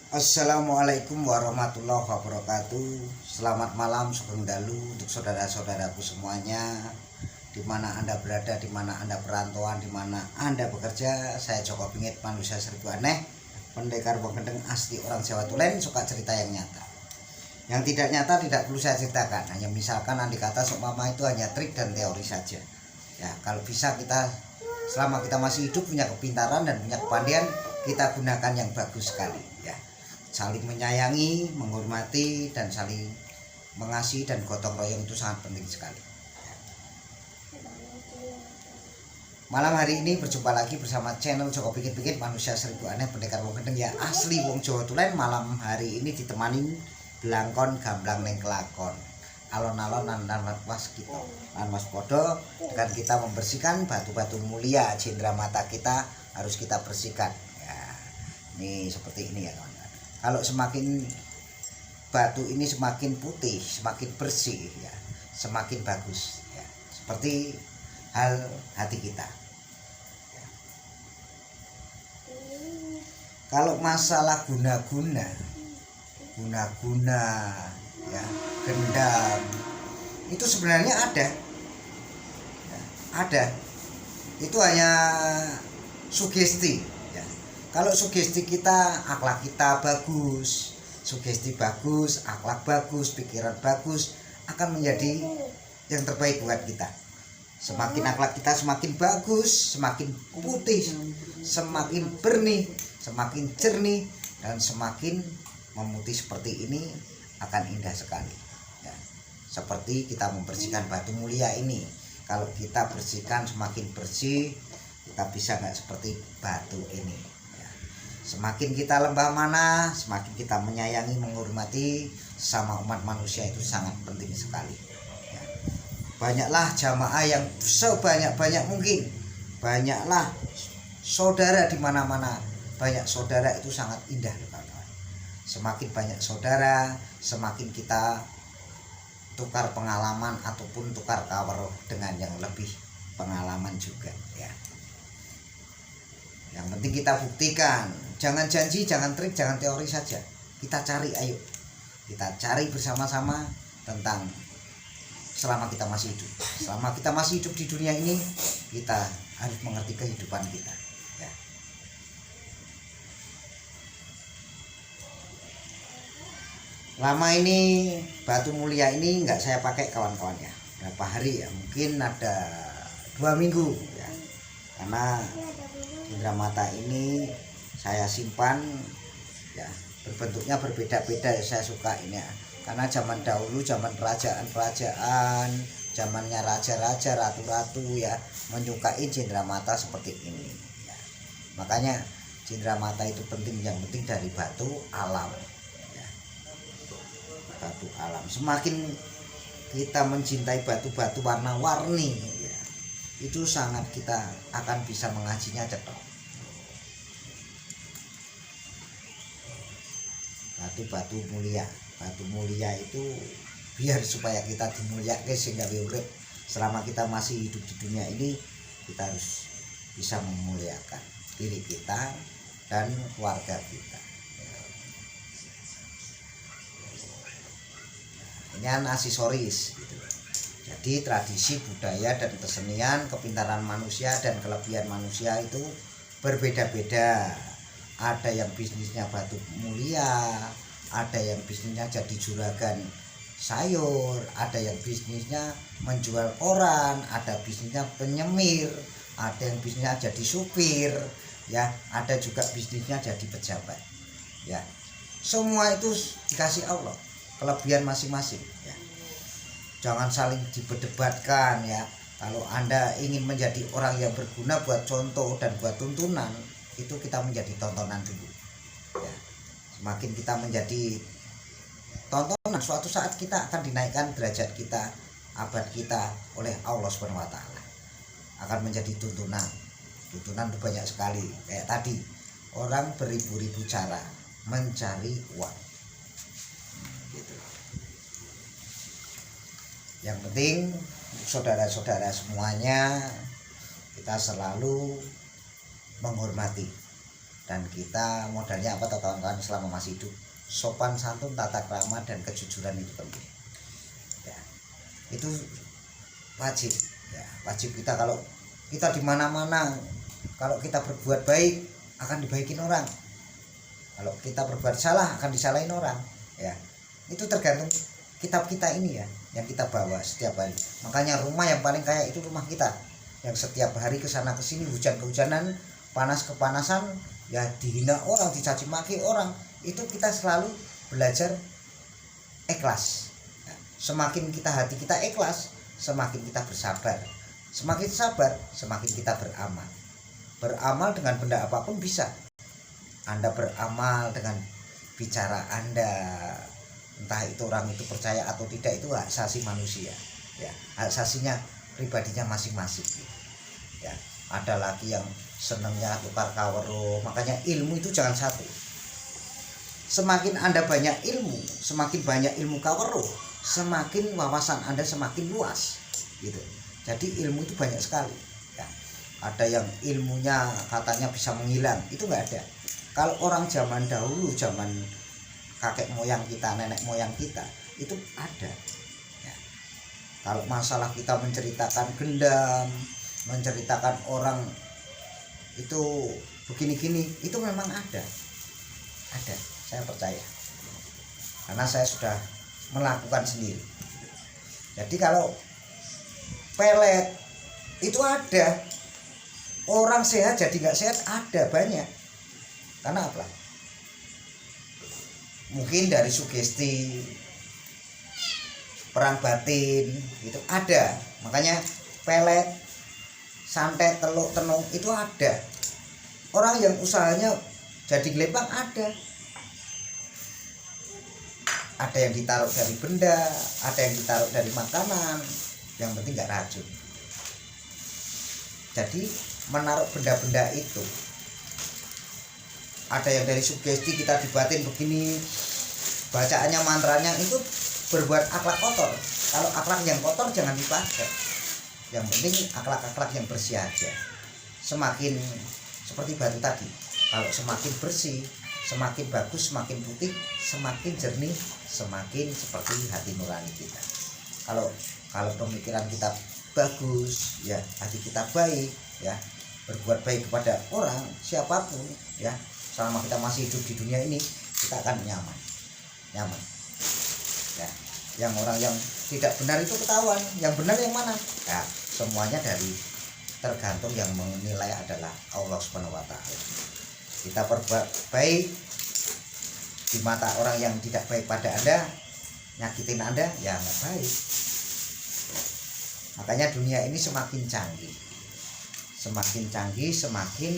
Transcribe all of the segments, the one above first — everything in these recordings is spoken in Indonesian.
Assalamualaikum warahmatullahi wabarakatuh. Selamat malam, sugeng dalu untuk saudara-saudaraku semuanya. Dimana Anda berada, dimana Anda perantauan, dimana Anda bekerja. Saya Joko Bingit, manusia seribu aneh, pendekar wong gendeng asli orang Jawa Tulen, suka cerita yang nyata. Yang tidak nyata tidak perlu saya ceritakan. Hanya misalkan andai kata seumpama itu hanya trik dan teori saja. Ya, kalau bisa kita selama kita masih hidup punya kepintaran dan punya kepandaian, kita gunakan yang bagus sekali ya. Saling menyayangi, menghormati, dan saling mengasihi dan gotong royong itu sangat penting sekali. Malam hari ini berjumpa lagi bersama channel Joko Bingit manusia seribu aneh, pendekar wong gendeng ya asli wong Jawa Tulen. Malam hari ini ditemani belangkon gamblang neng kelakon, alon-alon nan was kita lan mas podo dengan kita membersihkan batu-batu mulia cindera mata kita harus kita bersihkan ya. Ini seperti ini ya kawan. Kalau semakin batu ini semakin putih, semakin bersih ya, semakin bagus ya. Seperti hal hati kita ya. Kalau masalah guna-guna ya, gendam itu sebenarnya ada ya, itu hanya sugesti ya. Kalau sugesti kita, akhlak kita bagus, sugesti bagus, akhlak bagus, pikiran bagus, akan menjadi yang terbaik buat kita. Semakin akhlak kita semakin bagus, semakin putih, semakin bersih, semakin jernih, dan semakin memutih seperti ini akan indah sekali ya. Seperti kita membersihkan batu mulia ini, kalau kita bersihkan semakin bersih, kita bisa nggak seperti batu ini ya. Semakin kita lembah mana, semakin kita menyayangi, menghormati sama umat manusia, itu sangat penting sekali ya. Banyaklah jamaah yang sebanyak-banyak mungkin, banyaklah saudara di mana-mana. Banyak saudara itu sangat indah. Semakin banyak saudara, semakin kita tukar pengalaman ataupun tukar kabar dengan yang lebih pengalaman juga ya. Yang penting kita buktikan, jangan janji, jangan trik, jangan teori saja. Kita cari, ayo kita cari bersama-sama tentang selama kita masih hidup. Selama kita masih hidup di dunia ini, kita harus mengerti kehidupan kita ya. Lama ini batu mulia ini nggak saya pakai kawan-kawan ya, berapa hari ya, mungkin ada 2 minggu ya, karena cindera mata ini saya simpan ya, berbentuknya berbeda-beda ya, saya suka ini ya, karena zaman dahulu, zaman kerajaan-kerajaan, zamannya raja-raja, ratu-ratu ya, menyukai cindera mata seperti ini ya. Makanya cindera mata itu penting, yang penting dari batu alam. Batu alam, semakin kita mencintai batu-batu warna-warni ya, itu sangat kita akan bisa mengajinya cepat. Batu-batu mulia, batu mulia itu biar supaya kita dimuliakan sehingga urip selama kita masih hidup di dunia ini, kita harus bisa memuliakan diri kita dan keluarga kita. Ini kan aksesoris gitu. Jadi tradisi, budaya, dan kesenian, kepintaran manusia dan kelebihan manusia itu berbeda-beda. Ada yang bisnisnya batu mulia, ada yang bisnisnya jadi juragan sayur, ada yang bisnisnya menjual koran, ada bisnisnya penyemir, ada yang bisnisnya jadi supir ya, ada juga bisnisnya jadi pejabat ya. Semua itu dikasih Allah kelebihan masing-masing ya. Jangan saling diperdebatkan ya. Kalau Anda ingin menjadi orang yang berguna buat contoh dan buat tuntunan, itu kita menjadi tontonan dulu ya. Semakin kita menjadi tontonan, suatu saat kita akan dinaikkan derajat kita, abad kita oleh Allah Subhanahu wa taala. Akan menjadi tuntunan. Tuntunan itu banyak sekali. Kayak tadi, orang beribu-ribu cara mencari uang. Yang penting saudara-saudara semuanya, kita selalu menghormati Dan kita modalnya apa kawan-kawan selama masih hidup? Sopan santun, tata krama, dan kejujuran itu penting. Ya, itu wajib. Ya, wajib kita. Kalau kita di mana-mana, kalau kita berbuat baik akan dibaikin orang. Kalau kita berbuat salah akan disalahin orang. Ya, itu tergantung kitab kita ini ya, yang kita bawa setiap hari. Makanya rumah yang paling kaya itu rumah kita, yang setiap hari kesana kesini, hujan kehujanan, panas kepanasan, ya dihina orang, dicaci maki orang, itu kita selalu belajar ikhlas. Semakin kita hati kita ikhlas, semakin kita bersabar. Semakin sabar, semakin kita beramal. Beramal dengan benda apapun bisa. Anda beramal dengan bicara Anda, entah itu orang itu percaya atau tidak, itu hak asasi manusia. Ya, hak asasinya pribadinya masing-masing. Ya, ada lagi yang senangnya tukar kawero. Makanya ilmu itu jangan satu. Semakin Anda banyak ilmu, semakin banyak ilmu kawero, semakin wawasan Anda semakin luas gitu. Jadi ilmu itu banyak sekali ya. Ada yang ilmunya katanya bisa menghilang, itu nggak ada. Kalau orang zaman dahulu, zaman kakek moyang kita, nenek moyang kita, itu ada ya. Kalau masalah kita menceritakan gendam, menceritakan orang itu begini-gini, itu memang ada, saya percaya, karena saya sudah melakukan sendiri. Jadi kalau pelet itu ada, orang sehat jadi nggak sehat ada banyak. Karena apa? Mungkin dari sugesti, perang batin itu ada. Makanya pelet, santet, teluk, tenung itu ada. Orang yang usahanya jadi gelembang ada. Ada yang ditaruh dari benda, ada yang ditaruh dari makanan. Yang penting nggak racun. Jadi menaruh benda-benda itu, ada yang dari sugesti, kita dibatin begini, bacaannya mantranya itu berbuat akhlak kotor. Kalau akhlak yang kotor jangan dipakai. Yang penting akhlak-akhlak yang bersih aja. Semakin seperti batu tadi, kalau semakin bersih, semakin bagus, semakin putih, semakin jernih, semakin seperti hati nurani kita. Kalau pemikiran kita bagus, ya hati kita baik, ya berbuat baik kepada orang siapapun, ya selama kita masih hidup di dunia ini, kita akan nyaman. Ya, yang orang yang tidak benar itu ketahuan, yang benar yang mana? Ya, semuanya tergantung yang menilai adalah Allah Subhanahu wa taala. Kita berbuat baik di mata orang yang tidak baik pada Anda, nyakitin Anda, ya nggak baik. Makanya dunia ini semakin canggih, semakin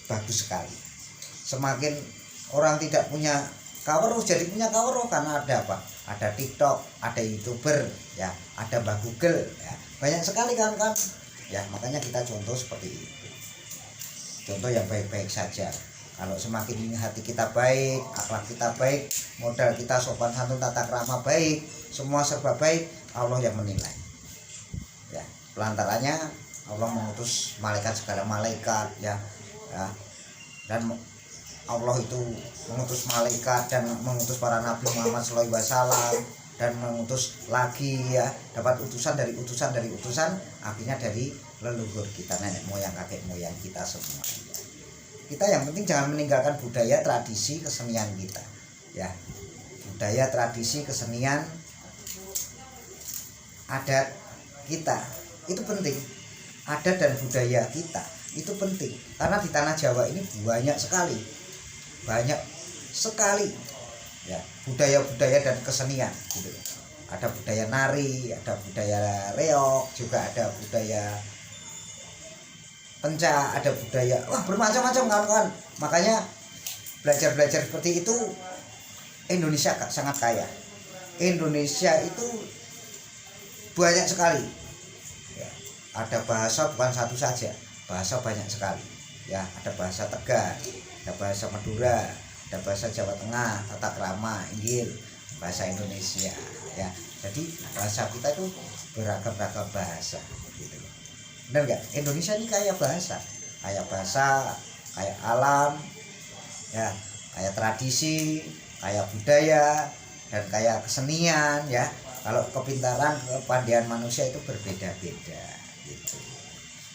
bagus sekali. Semakin orang tidak punya kawero jadi punya kawero, karena ada apa? Ada TikTok, ada YouTuber, ya, ada Mbah Google, ya. Banyak sekali kan. Ya, makanya kita contoh seperti itu. Contoh yang baik-baik saja. Kalau semakin hati kita baik, akhlak kita baik, modal kita sopan santun, tata krama baik, semua serba baik, Allah yang menilai. Ya, pelantarannya Allah mengutus malaikat, segala malaikat, ya. Dan Allah itu mengutus malaikat dan mengutus para nabi Muhammad SAW, dan mengutus lagi, ya, dapat utusan dari utusan, akhirnya dari leluhur kita, nenek moyang, kakek moyang kita semua. Kita yang penting jangan meninggalkan budaya, tradisi, kesenian kita, ya. Budaya, tradisi, kesenian, adat kita itu penting. Adat dan budaya kita itu penting, karena di tanah Jawa ini banyak sekali ya budaya-budaya dan kesenian gitu. Ada budaya nari, ada budaya reog, juga ada budaya pencak, ada budaya, wah bermacam-macam kawan-kawan. Makanya belajar seperti itu, Indonesia sangat kaya. Indonesia itu banyak sekali ya. Ada bahasa bukan satu saja, bahasa banyak sekali ya. Ada bahasa Tegal, ada bahasa Madura, ada bahasa Jawa Tengah, tata krama, Inggil, bahasa Indonesia ya. Jadi bahasa kita itu beragam bahasa gitu. Benar nggak? Indonesia ini kaya bahasa kayak alam, ya, kayak tradisi, kayak budaya, dan kayak kesenian ya. Kalau kepintaran, kepandaian manusia itu berbeda-beda gitu.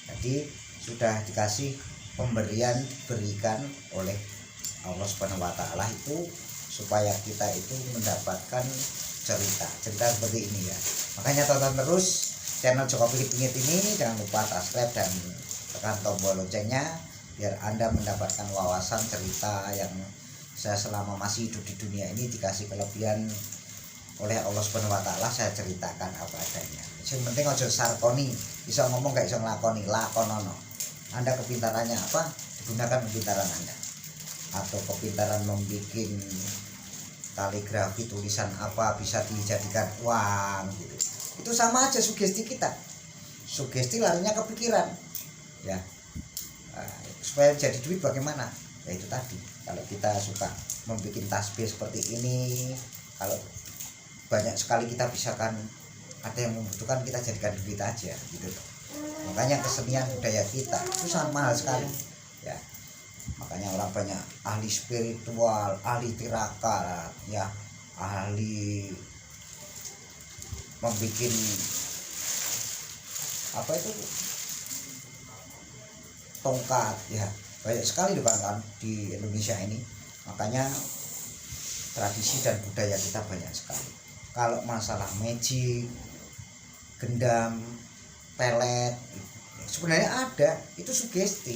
Jadi sudah dikasih pemberian, diberikan oleh Allah Subhanahu wa taala itu supaya kita itu mendapatkan cerita seperti ini ya. Makanya tonton terus channel Joko Pingit ini, jangan lupa subscribe dan tekan tombol loncengnya biar Anda mendapatkan wawasan cerita yang saya selama masih hidup di dunia ini dikasih kelebihan oleh Allah Subhanahu wa taala, saya ceritakan apa adanya. Yang penting ojo sarkoni, bisa ngomong gak bisa ngelakoni, lakonono. Anda kepintarannya apa? Digunakan kepintaran Anda. Atau kepintaran membuat kaligrafi tulisan apa bisa dijadikan uang gitu. Itu sama aja sugesti kita. Sugesti larinya ke pikiran. Ya. Supaya jadi duit bagaimana? Ya itu tadi. Kalau kita suka membuat tasbih seperti ini, kalau banyak sekali kita bisa kan, ada yang membutuhkan, kita jadikan duit aja gitu. Makanya kesenian budaya kita itu sangat mahal sekali ya. Makanya orang banyak ahli spiritual, ahli tirakat ya, ahli membuat apa itu tongkat ya, banyak sekali kan di Indonesia ini. Makanya tradisi dan budaya kita banyak sekali. Kalau masalah magic, gendam, pelet, sebenarnya ada, itu sugesti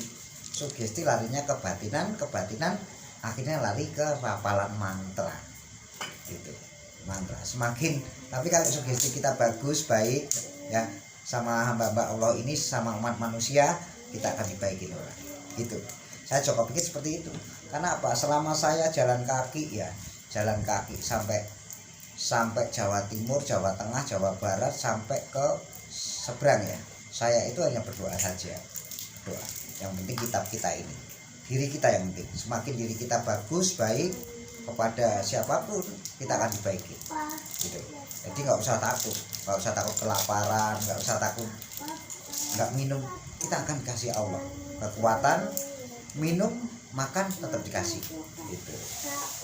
larinya ke kebatinan akhirnya lari ke rapalan mantra gitu, mantra semakin. Tapi kalau sugesti kita bagus, baik ya, sama hamba-hamba Allah ini, sama umat manusia, kita akan dibaikin orang gitu. Saya Joko pikir seperti itu. Karena apa? Selama saya jalan kaki sampai Jawa Timur, Jawa Tengah, Jawa Barat, sampai ke seberang ya, saya itu hanya berdoa saja. Doa. Yang penting kitab kita ini, diri kita yang penting. Semakin diri kita bagus, baik kepada siapapun, kita akan dibaiki gitu. Jadi nggak usah takut kelaparan, nggak usah takut nggak minum, kita akan dikasih Allah kekuatan. Minum, makan tetap dikasih gitu.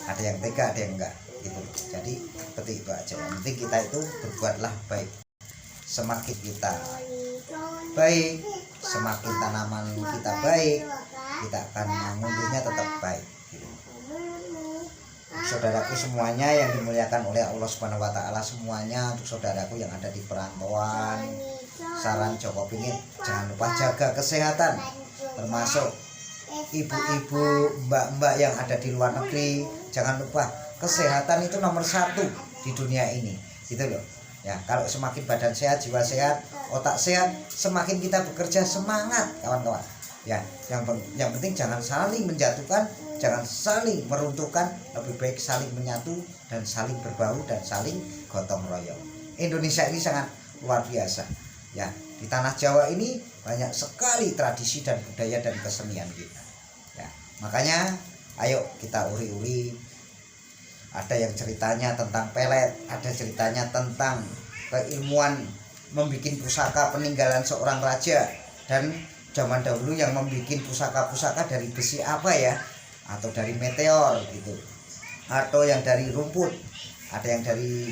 Ada yang tega, ada yang enggak gitu. Jadi seperti itu aja. Yang penting kita itu berbuatlah baik. Semakin kita baik, semakin tanaman kita baik, kita akan mengunduhnya tetap baik gitu. Saudaraku semuanya yang dimuliakan oleh Allah Subhanahu wa taala, semuanya untuk saudaraku yang ada di perantauan, saran Joko Pingit, jangan lupa jaga kesehatan, termasuk ibu-ibu, mbak-mbak yang ada di luar negeri. Jangan lupa, kesehatan itu nomor 1 di dunia ini gitu loh ya. Kalau semakin badan sehat, jiwa sehat, otak sehat, semakin kita bekerja semangat kawan-kawan ya. Yang penting jangan saling menjatuhkan, jangan saling meruntuhkan, lebih baik saling menyatu dan saling berbau dan saling gotong royong. Indonesia ini sangat luar biasa ya. Di tanah Jawa ini banyak sekali tradisi dan budaya dan kesenian kita ya. Makanya ayo kita uri-uri. Ada yang ceritanya tentang pelet, ada ceritanya tentang keilmuan membuat pusaka peninggalan seorang raja, dan zaman dahulu yang membuat pusaka-pusaka dari besi apa ya, atau dari meteor gitu, atau yang dari rumput, ada yang dari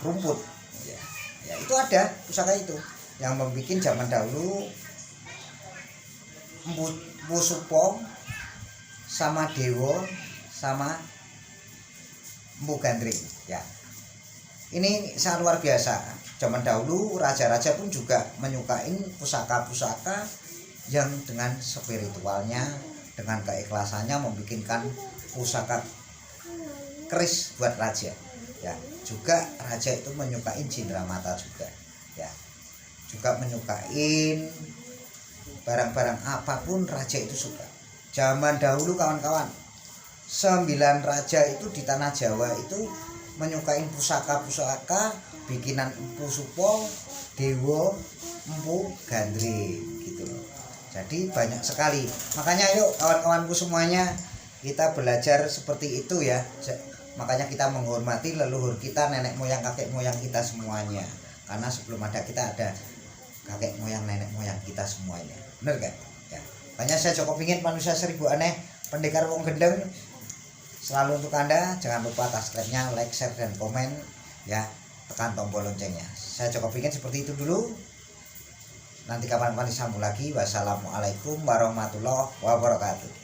rumput ya, itu ada pusaka itu yang membuat zaman dahulu Mpu Supong sama Dewo sama Mpu Gandring ya. Ini sangat luar biasa. Zaman dahulu raja-raja pun juga menyukai pusaka-pusaka yang dengan spiritualnya, dengan keikhlasannya membikinkan pusaka keris buat raja ya. Juga raja itu menyukai cindramata juga ya. Juga menyukai barang-barang apapun, raja itu suka. Zaman dahulu kawan-kawan, 9 raja itu di tanah Jawa itu menyukai pusaka-pusaka bikinan Mpu Supong, Dewo, Mpu Gandring gitu loh. Jadi banyak sekali. Makanya yuk kawan-kawanku semuanya, kita belajar seperti itu ya. Makanya kita menghormati leluhur kita, nenek moyang, kakek moyang kita semuanya. Karena sebelum ada kita ada kakek moyang, nenek moyang kita semuanya. Bener gak? Ya. Hanya saya Joko Pingin, manusia seribu aneh, pendekar wong gendeng. Selalu untuk Anda, jangan lupa subscribe-nya, like, share, dan komen ya, tekan tombol loncengnya. Saya Joko Pingin seperti itu dulu. Nanti kapan-kapan disambung lagi. Wassalamualaikum warahmatullahi wabarakatuh.